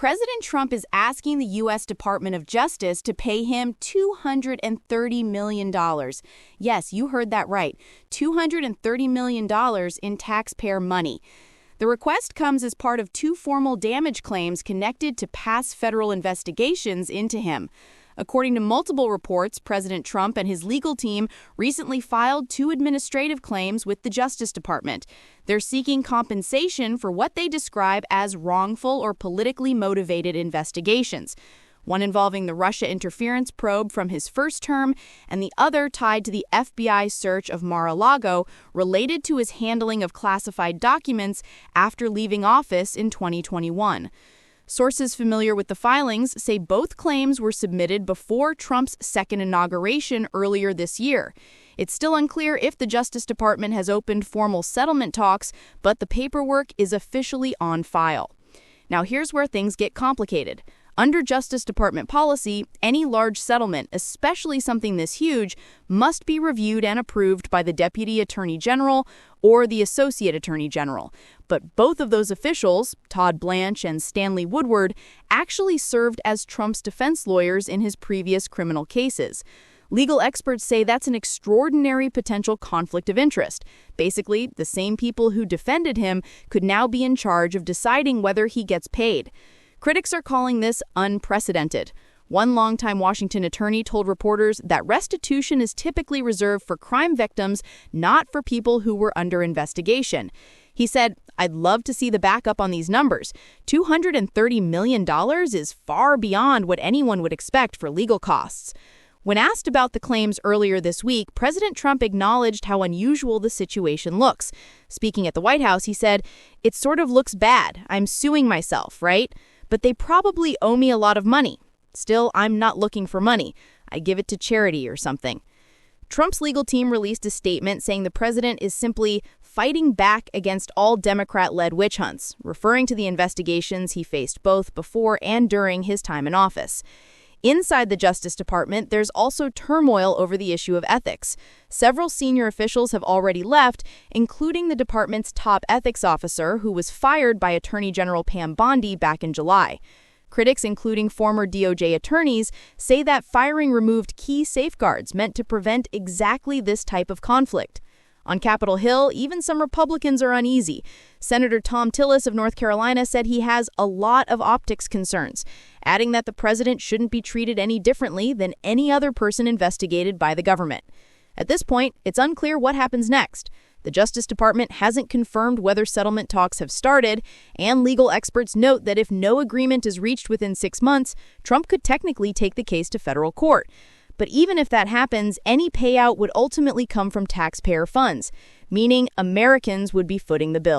President Trump is asking the U.S. Department of Justice to pay him $230 million. Yes, you heard that right. $230 million in taxpayer money. The request comes as part of two formal damage claims connected to past federal investigations into him. According to multiple reports, President Trump and his legal team recently filed two administrative claims with the Justice Department. They're seeking compensation for what they describe as wrongful or politically motivated investigations, one involving the Russia interference probe from his first term, and the other tied to the FBI search of Mar-a-Lago related to his handling of classified documents after leaving office in 2021. Sources familiar with the filings say both claims were submitted before Trump's second inauguration earlier this year. It's still unclear if the Justice Department has opened formal settlement talks, but the paperwork is officially on file. Now here's where things get complicated. Under Justice Department policy, any large settlement, especially something this huge, must be reviewed and approved by the Deputy Attorney General or the Associate Attorney General. But both of those officials, Todd Blanche and Stanley Woodward, actually served as Trump's defense lawyers in his previous criminal cases. Legal experts say that's an extraordinary potential conflict of interest. Basically, the same people who defended him could now be in charge of deciding whether he gets paid. Critics are calling this unprecedented. One longtime Washington attorney told reporters that restitution is typically reserved for crime victims, not for people who were under investigation. He said, "I'd love to see the backup on these numbers. $230 million is far beyond what anyone would expect for legal costs." When asked about the claims earlier this week, President Trump acknowledged how unusual the situation looks. Speaking at the White House, he said, "It sort of looks bad. I'm suing myself, right? But they probably owe me a lot of money. Still, I'm not looking for money. I give it to charity or something." Trump's legal team released a statement saying the president is simply fighting back against all Democrat-led witch hunts, referring to the investigations he faced both before and during his time in office. Inside the Justice Department, there's also turmoil over the issue of ethics. Several senior officials have already left, including the department's top ethics officer, who was fired by Attorney General Pam Bondi back in July. Critics, including former DOJ attorneys, say that firing removed key safeguards meant to prevent exactly this type of conflict. On Capitol Hill, even some Republicans are uneasy. Senator Tom Tillis of North Carolina said he has a lot of optics concerns, adding that the president shouldn't be treated any differently than any other person investigated by the government. At this point, it's unclear what happens next. The Justice Department hasn't confirmed whether settlement talks have started, and legal experts note that if no agreement is reached within 6 months, Trump could technically take the case to federal court. But even if that happens, any payout would ultimately come from taxpayer funds, meaning Americans would be footing the bill.